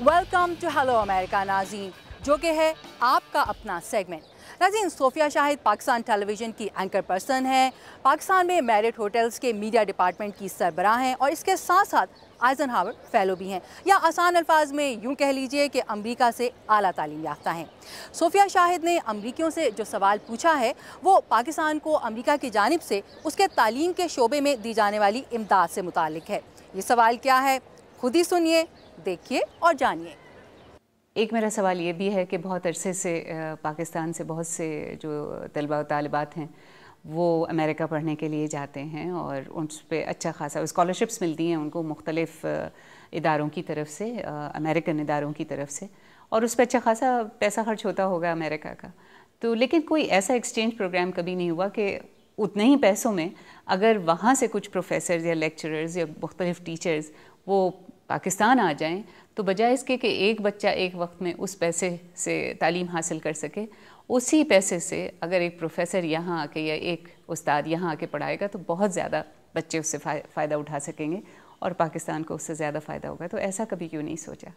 Welcome to hello امریکہ ناظرین، جو کہ ہے آپ کا اپنا سیگمنٹ۔ ناظرین، صوفیہ شاہد پاکستان ٹیلی ویژن کی اینکر پرسن ہیں، پاکستان میں میرٹ ہوٹلز کے میڈیا ڈپارٹمنٹ کی سربراہ ہیں اور اس کے ساتھ ساتھ آئزن ہاور فیلو بھی ہیں، یا آسان الفاظ میں یوں کہہ لیجئے کہ امریکہ سے اعلیٰ تعلیم یافتہ ہیں۔ صوفیہ شاہد نے امریکیوں سے جو سوال پوچھا ہے وہ پاکستان کو امریکہ کی جانب سے اس کے تعلیم کے شعبے میں دی جانے والی امداد سے متعلق ہے۔ یہ سوال کیا ہے؟ خود ہی سنیے، دیکھیے اور جانیے۔ ایک میرا سوال یہ بھی ہے کہ بہت عرصے سے پاکستان سے بہت سے جو طلباء و طالبات ہیں وہ امریکہ پڑھنے کے لیے جاتے ہیں اور ان پہ اچھا خاصا اسکالرشپس ملتی ہیں ان کو مختلف اداروں کی طرف سے، امریکن اداروں کی طرف سے، اور اس پہ اچھا خاصا پیسہ خرچ ہوتا ہوگا امریکہ کا۔ تو لیکن کوئی ایسا ایکسچینج پروگرام کبھی نہیں ہوا کہ اتنے ہی پیسوں میں اگر وہاں سے کچھ پروفیسرز یا لیکچررز یا مختلف ٹیچرز وہ پاکستان آ جائیں تو بجائے اس کے کہ ایک بچہ ایک وقت میں اس پیسے سے تعلیم حاصل کر سکے، اسی پیسے سے اگر ایک پروفیسر یہاں آ کے یا ایک استاد یہاں آ کے پڑھائے گا تو بہت زیادہ بچے اس سے فائدہ اٹھا سکیں گے اور پاکستان کو اس سے زیادہ فائدہ ہوگا۔ تو ایسا کبھی کیوں نہیں سوچا؟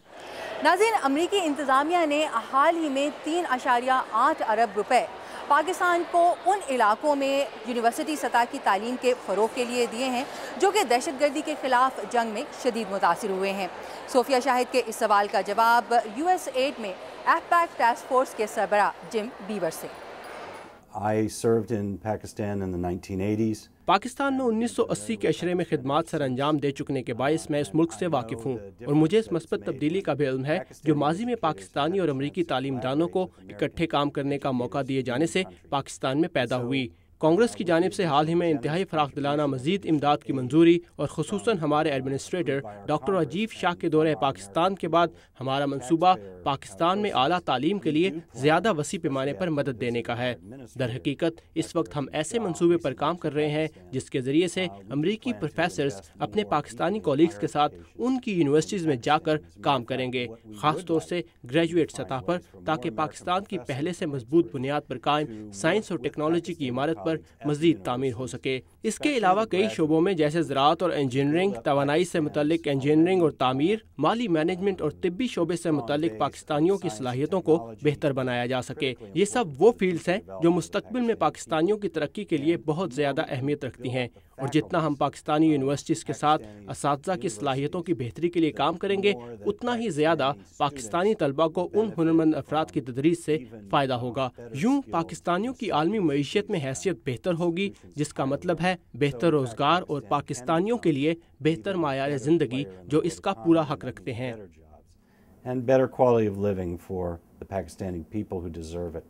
ناظرین، امریکی انتظامیہ نے حال ہی میں 3.8 ارب روپے پاکستان کو ان علاقوں میں یونیورسٹی سطح کی تعلیم کے فروغ کے لیے دیے ہیں جو کہ دہشت گردی کے خلاف جنگ میں شدید متاثر ہوئے ہیں۔ صوفیہ شاہد کے اس سوال کا جواب US ایڈ میں ایف-پیک ٹاسک فورس کے سربراہ جم بیور سے۔ I served in Pakistan in the 1980s. Pakistan میں 1980 کے عشرے میں خدمات سر انجام دے چکنے کے باعث میں اس ملک سے واقف ہوں اور مجھے اس مثبت تبدیلی کا بھی علم ہے جو ماضی میں پاکستانی اور امریکی تعلیم دانوں کو اکٹھے کام کرنے کا موقع دیے جانے سے پاکستان میں پیدا ہوئی۔ کانگریس کی جانب سے حال ہی میں انتہائی فراخ دلانہ مزید امداد کی منظوری اور خصوصاً ہمارے ایڈمنسٹریٹر ڈاکٹر راجیو شاہ کے دورہ پاکستان کے بعد ہمارا منصوبہ پاکستان میں اعلیٰ تعلیم کے لیے زیادہ وسیع پیمانے پر مدد دینے کا ہے۔ در حقیقت اس وقت ہم ایسے منصوبے پر کام کر رہے ہیں جس کے ذریعے سے امریکی پروفیسرز اپنے پاکستانی کولیگز کے ساتھ ان کی یونیورسٹیز میں جا کر کام کریں گے، خاص طور سے گریجویٹ سطح پر، تاکہ پاکستان کی پہلے سے مضبوط بنیاد پر قائم سائنس اور ٹیکنالوجی کی عمارت پر مزید تعمیر ہو سکے۔ اس کے علاوہ کئی شعبوں میں جیسے زراعت اور انجینئرنگ، توانائی سے متعلق انجینئرنگ اور تعمیر، مالی مینجمنٹ اور طبی شعبے سے متعلق پاکستانیوں کی صلاحیتوں کو بہتر بنایا جا سکے۔ یہ سب وہ فیلڈز ہیں جو مستقبل میں پاکستانیوں کی ترقی کے لیے بہت زیادہ اہمیت رکھتی ہیں، اور جتنا ہم پاکستانی یونیورسٹیز کے ساتھ اساتذہ کی صلاحیتوں کی بہتری کے لیے کام کریں گے اتنا ہی زیادہ پاکستانی طلباء کو ان ہنرمند افراد کی تدریس سے فائدہ ہوگا۔ یوں پاکستانیوں کی عالمی معیشت میں حیثیت بہتر ہوگی، جس کا مطلب ہے بہتر روزگار اور پاکستانیوں کے لیے بہتر معیار زندگی جو اس کا پورا حق رکھتے ہیں۔ And better quality of living for the Pakistani people who deserve it.